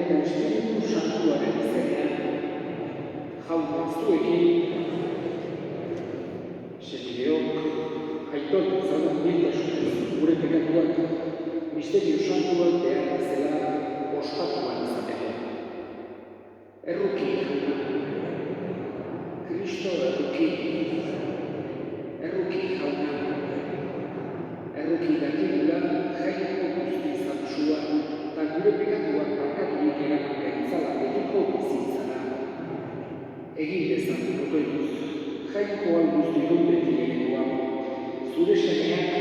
eta Espiritu Santuaren izenean, jauna zuekin, senideok, aitortu zauden biltasunez gure pekatuak, misterio santuak behar bezala ospatuan izateko. Erruki, Kristo erruki, jauna, erruki dakigula jainko guzti zantzua, eta gure pekatuak barkaturik eraman gaitzala betiko bizitzara. Egin dezan protoiuz, jainko guzti dut beti eredua, zure semeak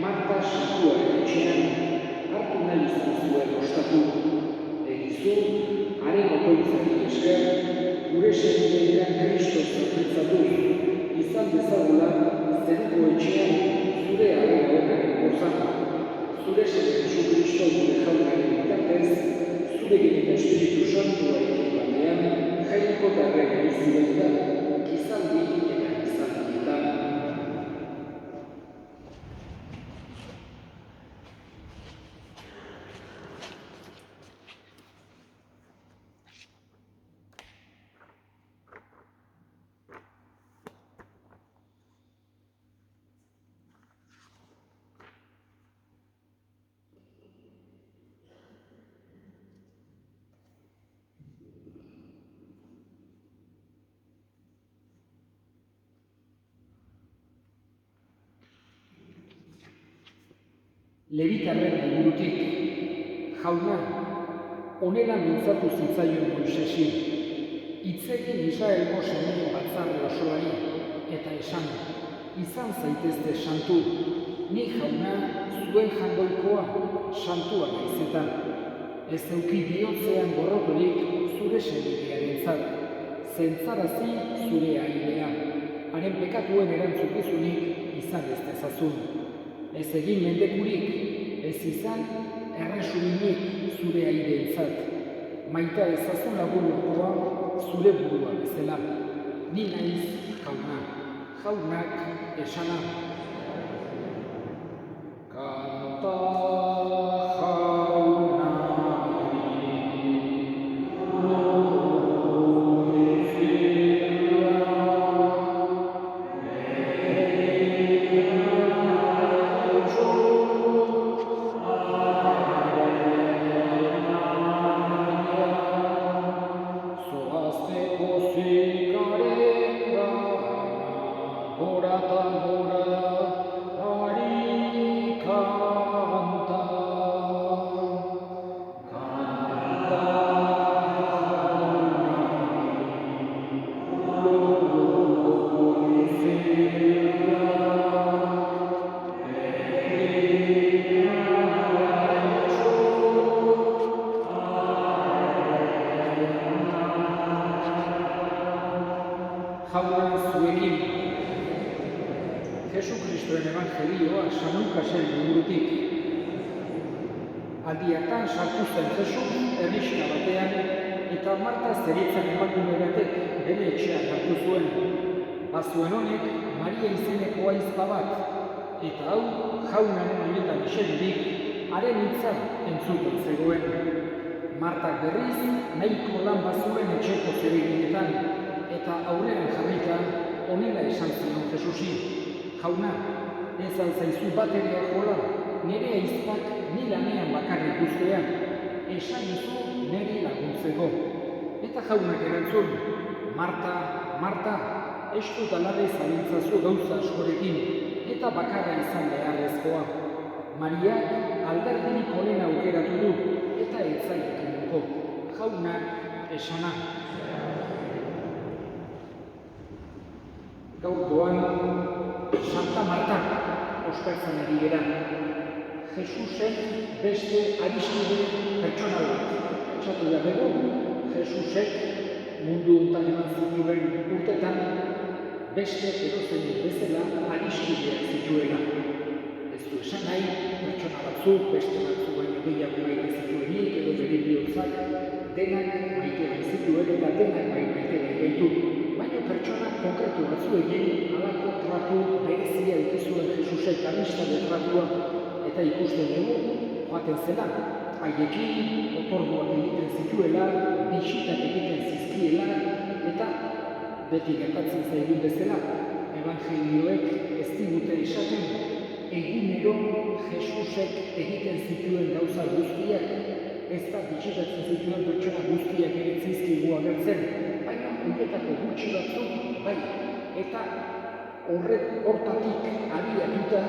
Marta santuaren etxean hartu nahi izan zuen ostatu. Egizu, haren otoitzari esker, gure senideetan Kristo zerbitzatuz, izan dezagula zeruko etxean zure haren honaren gozan. Zure seme Jesu Kristo gure jaunaren bitartez, zurekin eta Espiritu Santuarekin batean, jainko darrera izidetan, gizaldi eta gizaldietan. Lebitarren liburutik, jauna, honela mintzatu zitzaion Moisesi, hitzegin Israelgo semeen batzarre osoari, eta esan, izan zaitezte santu, ni jauna zuen jangoikoa santua naizetan. Ez euki bihotzean gorroturik zure senidearentzat, zentzarazi zure ailea, haren pekatuen erantzukizunik izan ez dezazun. Ez egin mendekurik, ez izan erresuminik zure aireentzat. Maita ezazun laburua zure burua bezala. Ni naiz jauna, jaunak esana. Kanta jauna zuekin. Jesu Kristoren evangelioa San Lukasen liburutik. Aldi hartan sartu zen Jesus herrixka batean, eta Marta zeritzan emakume batek bere etxean hartu zuen. Bazuen honek Maria izeneko ahizpa bat, eta hau jaunaren oietan eserdik, haren hitza entzuten zegoen. Martak berriz nahiko lan bazuen etxeko zereginetan, eta aurrean jarrita honela esan zion Jesusi, jauna, ez alzaizu bat ere ahola, nire ahizpak ni lanean bakarrik uztean, esan izu niri laguntzeko. Eta jaunak erantzun, Marta, Marta, ez dut alarre zabiltzazu gauza askorekin, eta bakarra izan beharrezkoa. Mariak alderdirik onena aukeratu du, eta ez zailekin duko. Jaunak esana. Gaurkoan, Santa Marta ospatzen ari gara. Jesusen beste ariskide pertsonal bat. Pentsatu da bego, Jesusek mundu hontan eman zituen urtetan beste edozein bezala ariskideak zituela. Ez du esan nahi, pertsona batzuk, beste batzuk baino gehiago maite zituenik, edo bere bihotzak denak maite zituen eta denak maite gaitu. Baina pertsona konkretu batzuekin halako tratu berezia egin zuen Jesusek amistade tratua, eta ikusten dugu joaten zela haiekin otorduak egiten zituela, bisitak egiten zizkiela, eta beti gertatzen zaigun bezala, evangelioek ez digute esaten, egunero Jesusek egiten zituen gauza guztiak, ez da bisitatzen zituen pertsona guztiak egiten zizkigu agertzen, baina horietako gutxi batzuk bai, eta hortatik abiatuta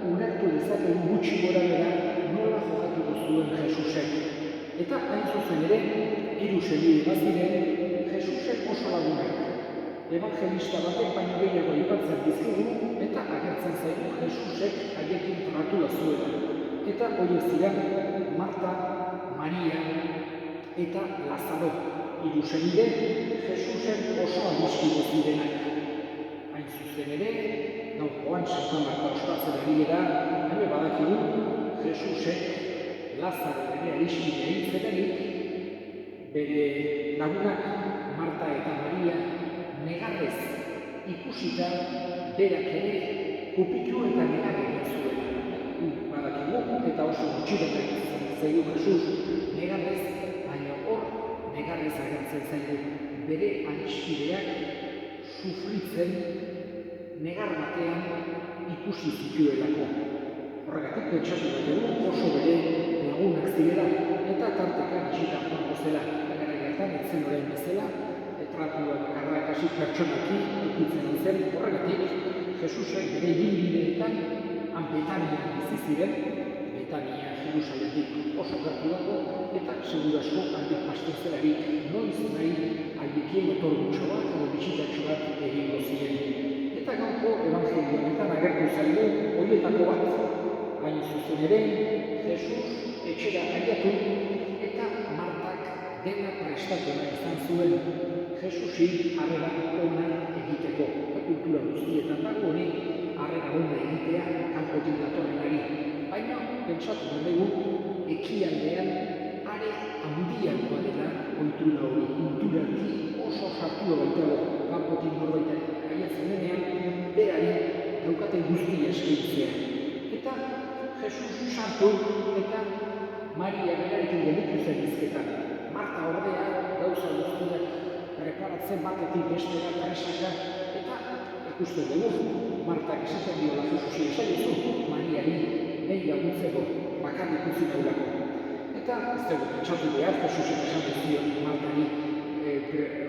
ulertu dezakegu gutxi gora bera nola jokatuko zuen Jesusek. Eta hain zuzen ere, 3 senide baziren Jesusek oso lagunak. Evangelista batek baino gehiago aipatzen dizkigu eta agertzen zaigu Jesusek haiekin tratua zuela. Eta horiek ziren Marta, Maria eta Lazaro. 3 senide Jesusen oso adiskide zirenak. Hain zuzen ere, gaurkoan Santa Marta ospatzen ari gara, baina badakigu Jesusek Lazaro ere adiskide egin zelarik, bere lagunak Marta eta Maria negarrez ikusita berak ere kupitu eta negar egin zuela. Badakigu eta oso gutxiretak zaigu Jesus negarrez, baina hor negarrez agertzen zaigu bere adiskideak sufritzen negar batean ikusi zituelako. Horregatik pentsatu dugu oso bere lagunak zirela eta tarteka bisita joango zela. Garailetan ez zen orain bezala, tratua bakarra kasi pertsonaki ikutzen zen. Horregatik Jesusek bere ibilbideetan Betanian bizi ziren, Betania Jerusalemetik oso gertu dago, eta seguru asko handik pastorzelari noiz nahi haiekin otorgutxo bat edo bisitatxo bat egingo ziren. Eta gaurko evangelioetan agertu zaigu horietako bat. Hain zuzen ere, Jesus etxera aiatu eta Martak dena prestatu nahi izan zuen Jesusi harrera ona egiteko. Kultura guztietan dago hori harrera ona egitea kanpotik datorrenari. Baina, pentsatu dugu, ekialdean are handiagoa dela kultura hori. Kulturalki oso sartua baitago kanpotik norbaitari aiatzen denean, berari daukaten guztia eskaintzea. Eta Jesus sartu eta Maria berarekin gelditu zen hizketan. Marta ordea gauza guztiak preparatzen batetik bestera presaka eta ikusten dugu. Martak esaten diola Jesusi esaiozu Mariari nahi laguntzeko bakarrik utzi naulako. Eta ez dugu pentsatu behar Jesusek esan zion Martari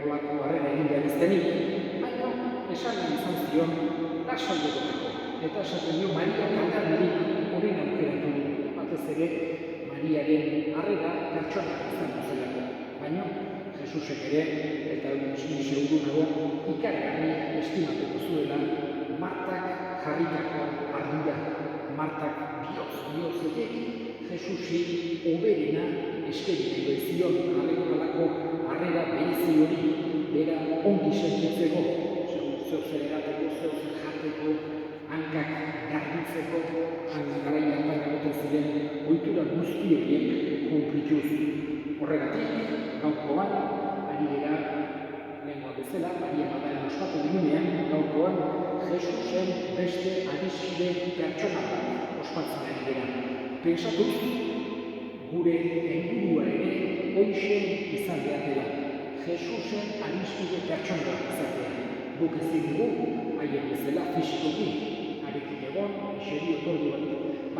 olako harrera egin behar iztenik. Baina esan nahi izan zion lasai egoteko. Eta esaten dio Maria kantarari hori aukeratu du. Batez ere Mariaren harrera pertsonak izan duzelako. Baina Jesusek ere, eta hori seguru nago, ikaragarri estimatuko zuela Martak jarritako ardura. Martak bihotzetik Jesusi oberena eskaini nahi zion halako harrera berezi hori bera ongi sentitzeko, zer erateko, zer jateko, hankak garbitzeko, garai hartan egoten ziren ohitura guzti horiek konplituz. Horregatik, gaurkoan, ari gara lengua bezala, Maria Magdalena ospatu digunean, gaurkoan Jesusen beste adiskide pertsona bat ospatzen ari gara. Pentsatuz, gure helburua ere hoixe izan behar dela. Jesusen adiskide pertsona bat izatea. Guk ezin dugu, haien bezala fisikoki, arekin egon, eseri otorduan,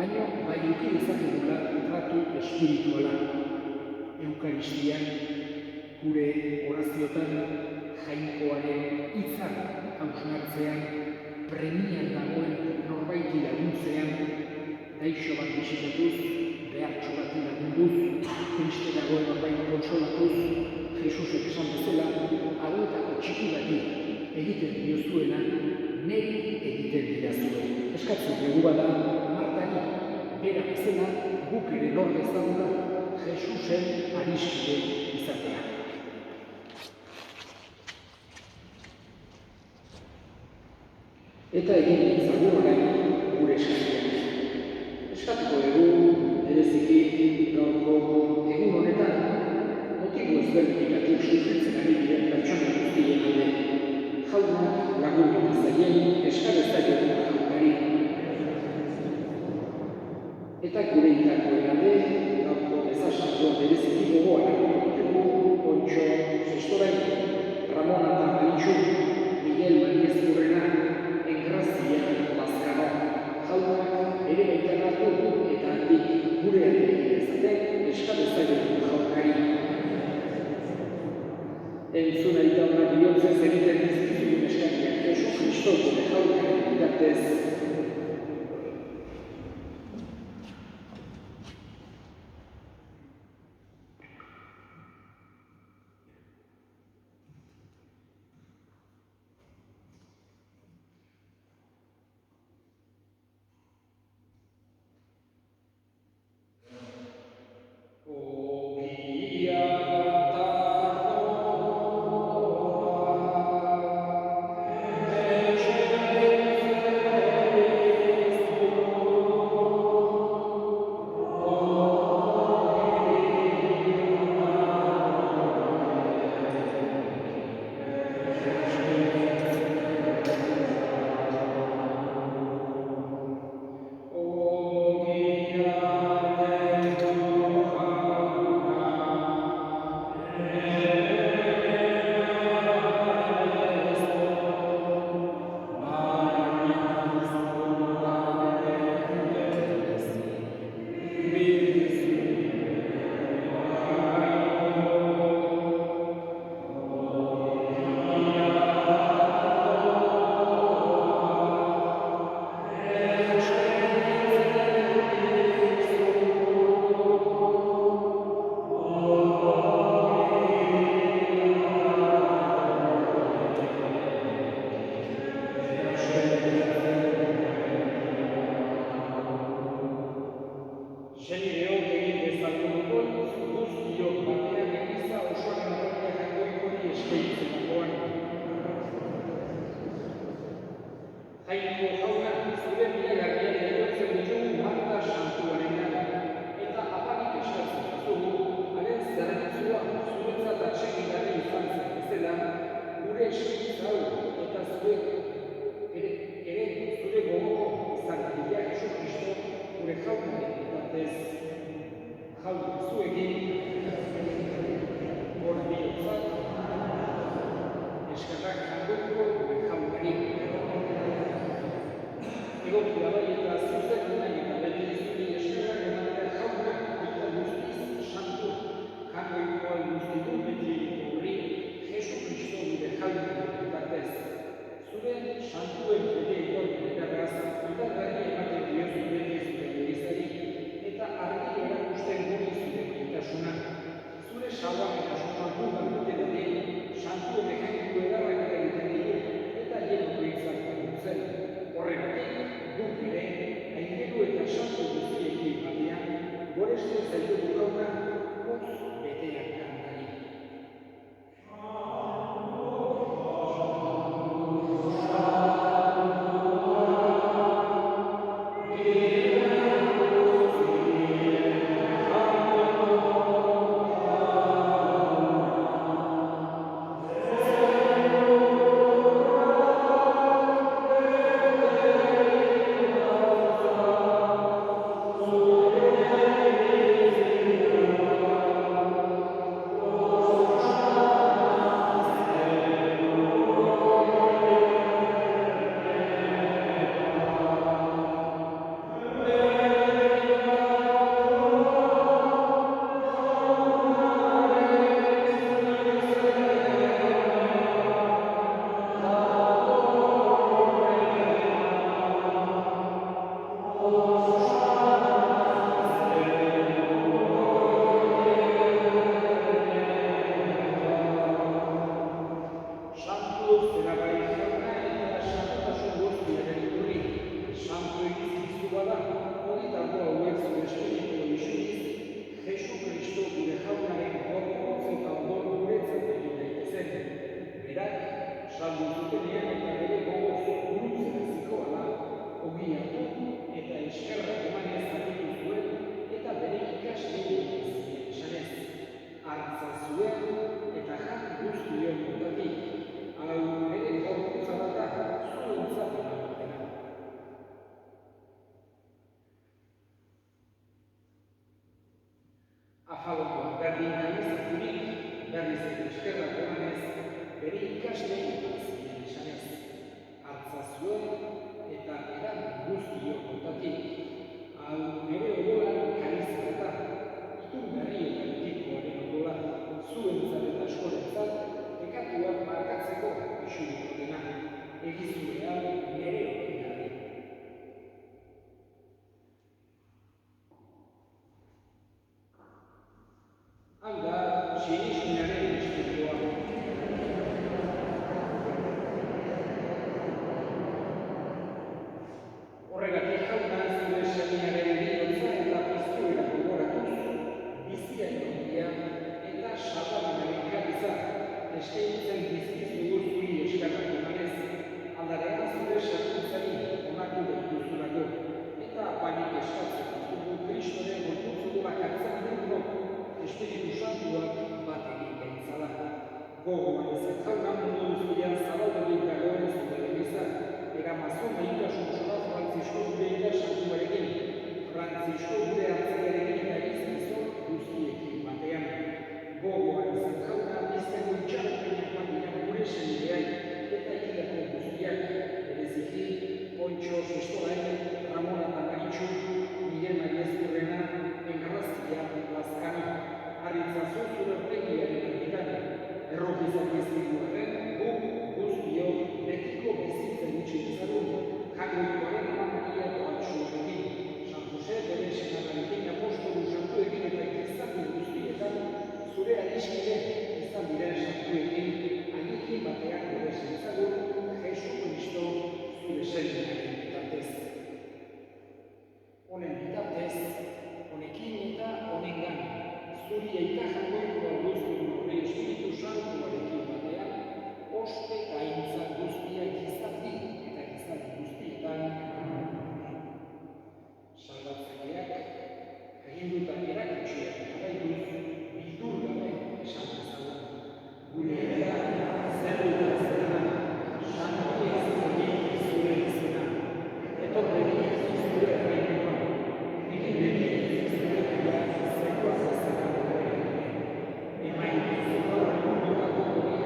baina bai eduki dezakegula tratu espirituala. Eukaristia, gure oraziotan jainkoaren hitzak hausnartzean, premian dagoen norbaiti laguntzean, gaixo bat bisitatuz, behartxo bat lagunduz, triste dagoen norbait konsolatuz, Jesusek esan bezala, hauetako txiki bati egiten diozuena, neri egiten didazuen. Eskatzen dugu bada, Martari, bera bezala, guk ere lor dezagula, Jesusen adiskide izatea. Eta egin izatea orain gure eskatzea. Eskatuko dugu, bereziki gaurko egun honetan, motibo ezberdinetatik sufritzen ari diren pertsona guztien alde. Jaunak lagundu izaien eskatzailean jaunari. Eta gure itakoen alde, gaurko bezala bitartez. Genideok egin dezagun guztiok batean egiza osoaren aurrean jainkoikori eskaintzerakoan. Jainko jauna, zure miragarriak egotzen ditugu Marta Santuarengana, eta apanik eskatzen duzu, haren zerbitzua zuretzat atsegigarri izan zen bezala, gure eskaintza hau eta zure gogoko izan dira Jesu Kristo gure jaunaren bitartez. Jaun zuekin, gora bihotzak, eskerrak jangoiko gure jaunari. Egokia bai eta zuzen nahi eta beti zuri eskerrak ematea jauna eta guztiz santu. Jangoikoa guztitu beti horri Jesu Kristo gure jaunaren bitartez. Zure santuen fede etorren edarraz, indargarri ematen diozu beti zure egizari, eta argi erakusten guri zure maitasuna. Zure salbametasuna gugan dute dadin, santuen ejemplu edarrak egiten dira, eta jenoko itzartzen dutzen. Horregatik, guk ere, aingeru eta santu guztiekin batean, goresten zaitugu gauna, guk beteak kantari. Egizurea nere Kristo gure hartzaiarekin eta izan guztiekin batean. Gogoan izan jauna, bizteko itxaropenak bat dira gure senideak eta ikilako guztiak, bereziki, Pontxo Sestoain, Ramon eta Maritxu, Miguel Maria Ezkurrena, Engarraztia, Lazkani, Arritzazu zure aurpegiaren argitan, errokizak izbiguaren, guk guztio betiko bizitzen gutxi izagun, jagoikoaren amamaria doatxuarekin, San Jose bere senagarekin apostolu santuekin eta kristatu guztietan, zure adiskide izan diren santuekin, haiekin batean gure zentzagun, Jesu Kristo zure senidearen bitartez. Honen bitartez, honekin eta honengan, zuri eta jagoiko guztien horre Espiritu Santuarekin batean, ospe gaintzak guztiak gizarti eta gizarti guztietan, salbatzaileak, agindutan erakutsiak jarraituz, bildur gabe esan dezagun. Gure ere, zerruta zerran, santu egin zure izena, etorregi zure erreinua, egin begi zure gara zekoa zezera gure. Emain zure mundurako gure,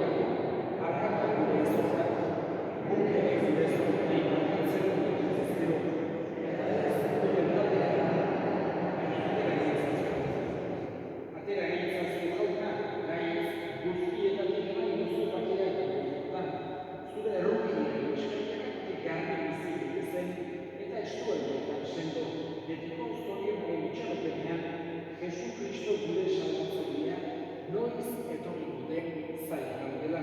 arkatu gure ezuzak, guk ere gure zure imagitzen dut zezero, eta ez gure taldean, atera egitzazu jauna, gaiz guztietatik nahi duzu bakeak egitetan, zure errukien eskertekatik garbi bizi ditezen, eta estueldeetan sendo, betiko zorionaren itxaropenean, Jesu Kristo gure salbatzailea, noiz etorriko den zaila gaudela.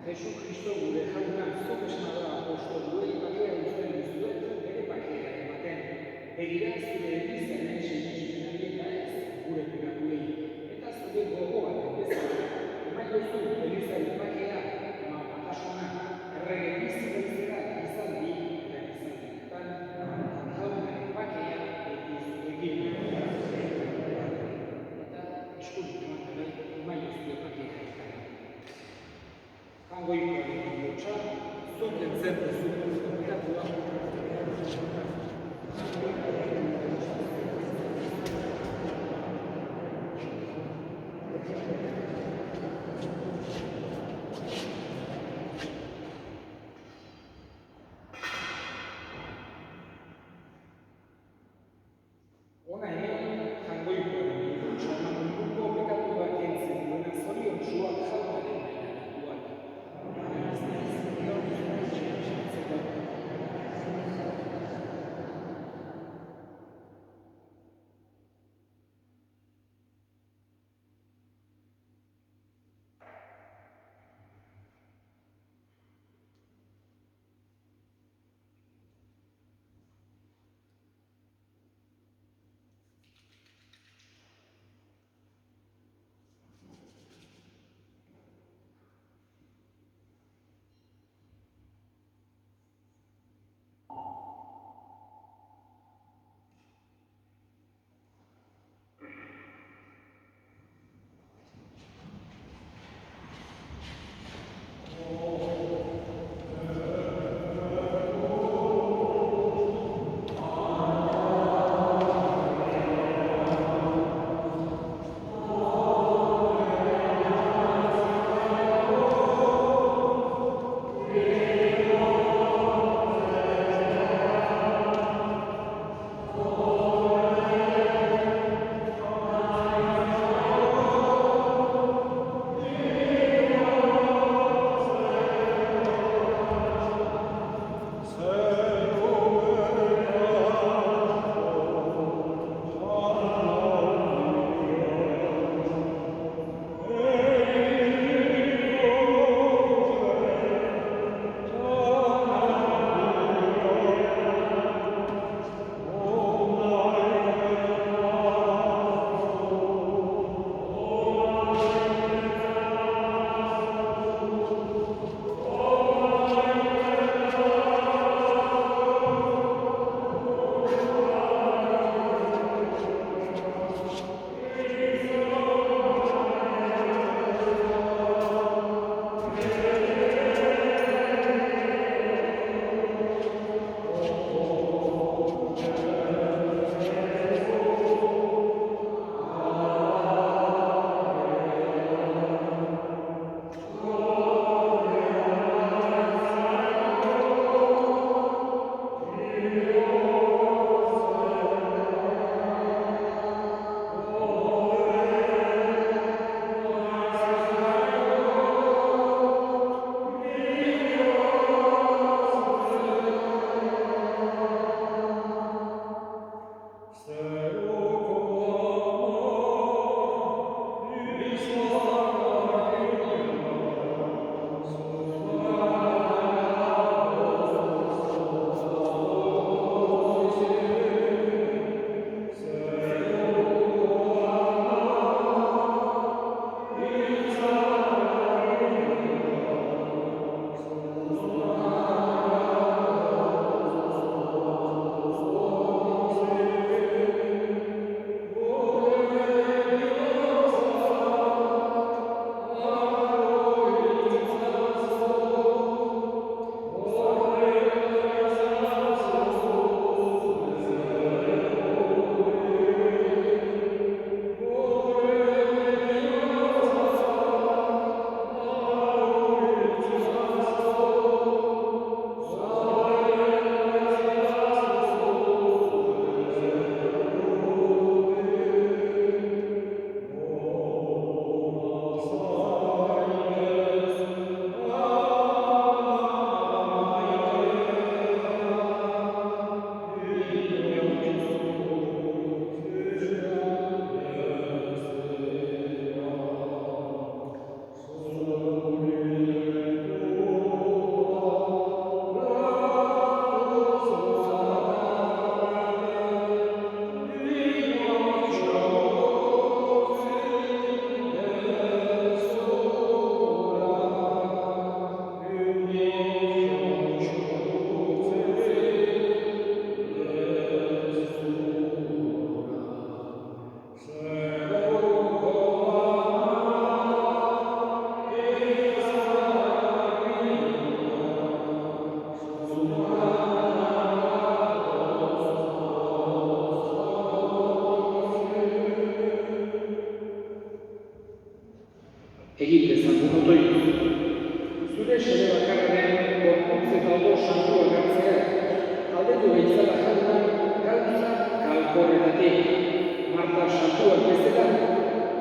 Jesu Kristo gure jauna zuk esnada apostoluei bakea uzten dizuet bere bakea ematen. Begira zure elizaren sinismenari eta ez gure pekatuei. Eta zure gogoan bezala, eman duzu elizaren bakea, eman batasuna, errege bizi bezala gizaldi eta gizaldietan, jaunaren bakea beti zuekin. Eta eskurik eman gabe, eman duzu bakea ezkara. Hangoikoaren bihotza, zuten zen duzun kontatua. Hona hemen, hangoikoaren bihotza, munduko pekatua kentzen duena zoriontsuak jaunaren mainaratuak. zure sede bakarraren gorputz eta odo santua gartzeak, aldetu behitzala jauna, gauza kalkorretatik. Marta santuak bezala,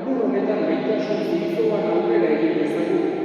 lur honetan baitasun zintzoan aurrera egin dezagun.